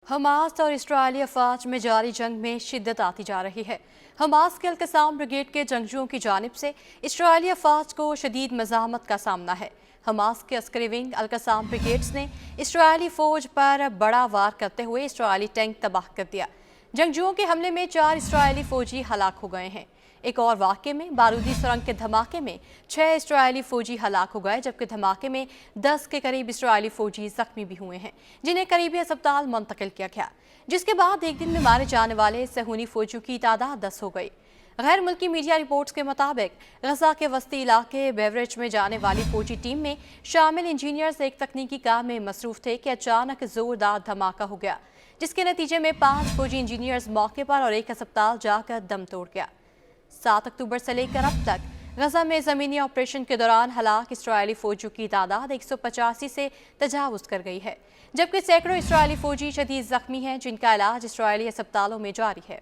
Hamas और इस्राएली अफवाज में जारी जंग में शिद्दत आती जा रही है। हमास के अल-कसाम ब्रिगेड के जंगजुओं की जानिब से इस्राएली अफवाज को शदीद मज़ाहमत का सामना है। हमास के अस्करी विंग अल-कसाम ब्रिगेड्स ने इस्राएली फौज पर बड़ा वार करते हुए इस्राएली टैंक तबाह कर दिया। जंगजुओं के हमले में 4 इस्राएली फौजी हलाक हो गए हैं। एक और वाक़े में बारूदी सुरंग के धमाके में 6 इस्राएली फौजी हलाक हो गए, जबकि धमाके में 10 के करीब इस्राएली फौजी जख्मी भी हुए हैं, जिन्हें करीबी अस्पताल मुंतकिल किया गया, जिसके बाद एक दिन में मारे जाने वाले सहूनी फौजियों की तादाद 10 हो गई। गैर मुल्की मीडिया रिपोर्ट्स के मुताबिक गजा के वस्ती इलाके बेवरेज में जाने वाली फौजी टीम में शामिल इंजीनियर्स एक तकनीकी काम में मसरूफ थे कि अचानक जोरदार धमाका हो गया, जिसके नतीजे में 5 फौजी इंजीनियर्स मौके पर और एक अस्पताल जाकर दम तोड़ गया। 7 अक्टूबर से लेकर अब तक गजा में ज़मीनी ऑपरेशन के दौरान हलाक इस्राएली फौजियों की तादाद 185 से तजावुज़ कर गई है, जबकि सैकड़ों इस्राएली फौजी शदीद ज़ख्मी हैं, जिनका इलाज इस्राएली अस्पतालों में जारी है।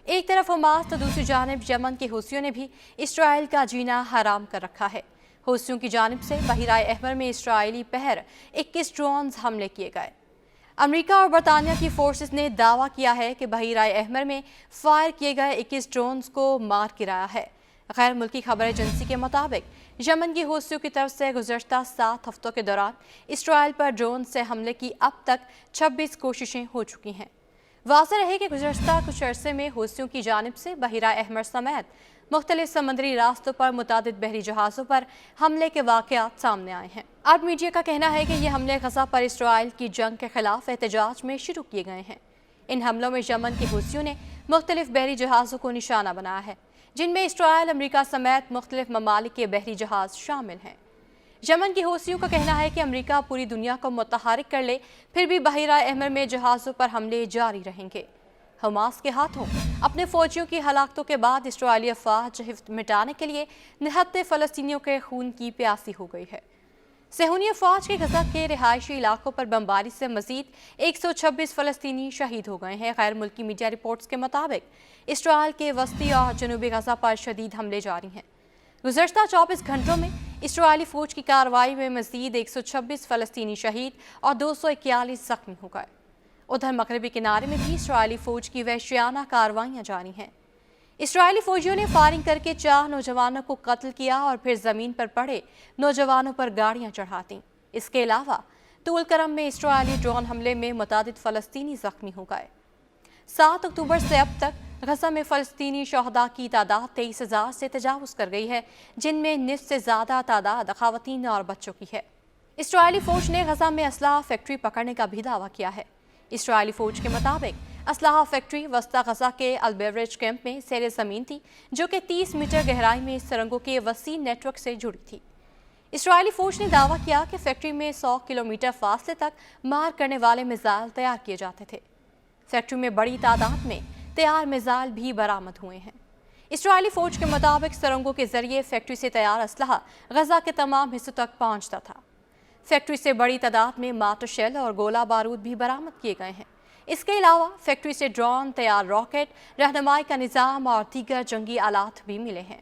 एक तरफ हमास तो दूसरी जानिब यमन के हूसियों ने भी इसराइल का जीना हराम कर रखा है। हूसियों की जानिब से बहराए अहमर में इसराइली पहर 21 ड्रोन हमले किए गए। अमेरिका और बरतानिया की फोर्सेस ने दावा किया है कि बहराए अहमर में फायर किए गए 21 ड्रोन्स को मार गिराया है। गैर मुल्की खबर एजेंसी के मुताबिक यमन की हूसियों की तरफ से गुज़श्ता 7 हफ्तों के दौरान इसराइल पर ड्रोन से हमले की अब तक 26 कोशिशें हो चुकी हैं। वाज़ेह रहे कि गुज़श्ता कुछ अरसे में हूसियों की जानिब से बहराए अहमर समेत मुख्तलिफ समुद्री रास्तों पर मुतादिद बहरी जहाज़ों पर हमले के वाक़यात सामने आए हैं। अरब मीडिया का कहना है कि ये हमले गजा पर इसराइल की जंग के खिलाफ एहतजाज में शुरू किए गए हैं। इन हमलों में यमन के हूसियों ने मुख्तलिफ बहरी जहाज़ों को निशाना बनाया है, जिनमें इसराइल, अमरीका समेत मुख्तलिफ ममालिक के बहरी जहाज़ शामिल हैं। यमन की हूसियों का कहना है कि अमरीका पूरी दुनिया को मुतहरिक कर ले, फिर भी बहराए अहमर में जहाज़ों पर हमले जारी रहेंगे। हमास के हाथों अपने फौजियों की हलाकतों के बाद इसराइली अफवाज हिफ्त मिटाने के लिए निहत्ते फ़लस्तीनियों के खून की प्यासी हो गई है। सहूनी अफवाज के गजा के रिहायशी इलाकों पर बमबारी से मजीद 126 फ़लस्तीनी शहीद हो गए हैं। गैर मुल्की मीडिया रिपोर्ट्स के मुताबिक इसराइल के वस्ती और जनूबी गजा पर शदीद हमले जारी हैं। गुज़श्ता 24 घंटों में इसराइली फ़ौज की कार्रवाई में मजीद 126 फ़लस्तीनी शहीद और 241 जख्मी हो गए। उधर मगरबी किनारे में भी इसराइली फ़ौज की वहशियाना कार्रवाइयाँ जारी हैं। इसराइली फ़ौजियों ने फायरिंग करके 4 नौजवानों को कत्ल किया और फिर ज़मीन पर पड़े नौजवानों पर गाड़ियाँ चढ़ा दीं। इसके अलावा तूल करम में इसराइली ड्रोन हमले में मुतादिद फ़लस्तीनी ज़ख्मी हो गए। 7 अक्टूबर से अब तक गजा में फ़लस्तीनी शहदा की तादाद 23,000 से तजावुज़ कर गई है, जिनमें निस्फ़ से ज़्यादा तादाद ख़वातीन और बच्चों की है। इसराइली फ़ौज ने गजा में असलाह फैक्ट्री पकड़ने का भी दावा किया है। इसराइली फ़ौज के मुताबिक असलाह फैक्ट्री वस्ता गजा के अल-बेवरेज कैंप में सैर ज़मीन थी, जो कि 30 मीटर गहराई में सुरंगों के वसी नेटवर्क से जुड़ी थी। इसराइली फ़ौज ने दावा किया कि फैक्ट्री में 100 किलोमीटर फासले तक मार करने वाले मिसाइल तैयार किए जाते थे। फैक्ट्री में बड़ी तादाद में तैयार मिसाइल भी बरामद हुए हैं। इसराइली फ़ौज के मुताबिक सुरंगों के जरिए फैक्ट्री से तैयार असलहा गजा के तमाम हिस्सों तक पहुँचता था। फैक्ट्री से बड़ी तादाद में मार्टर शेल और गोला बारूद भी बरामद किए गए हैं। इसके अलावा फैक्ट्री से ड्रोन, तैयार रॉकेट, रहनुमाई का निज़ाम और दीगर जंगी आलात भी मिले हैं।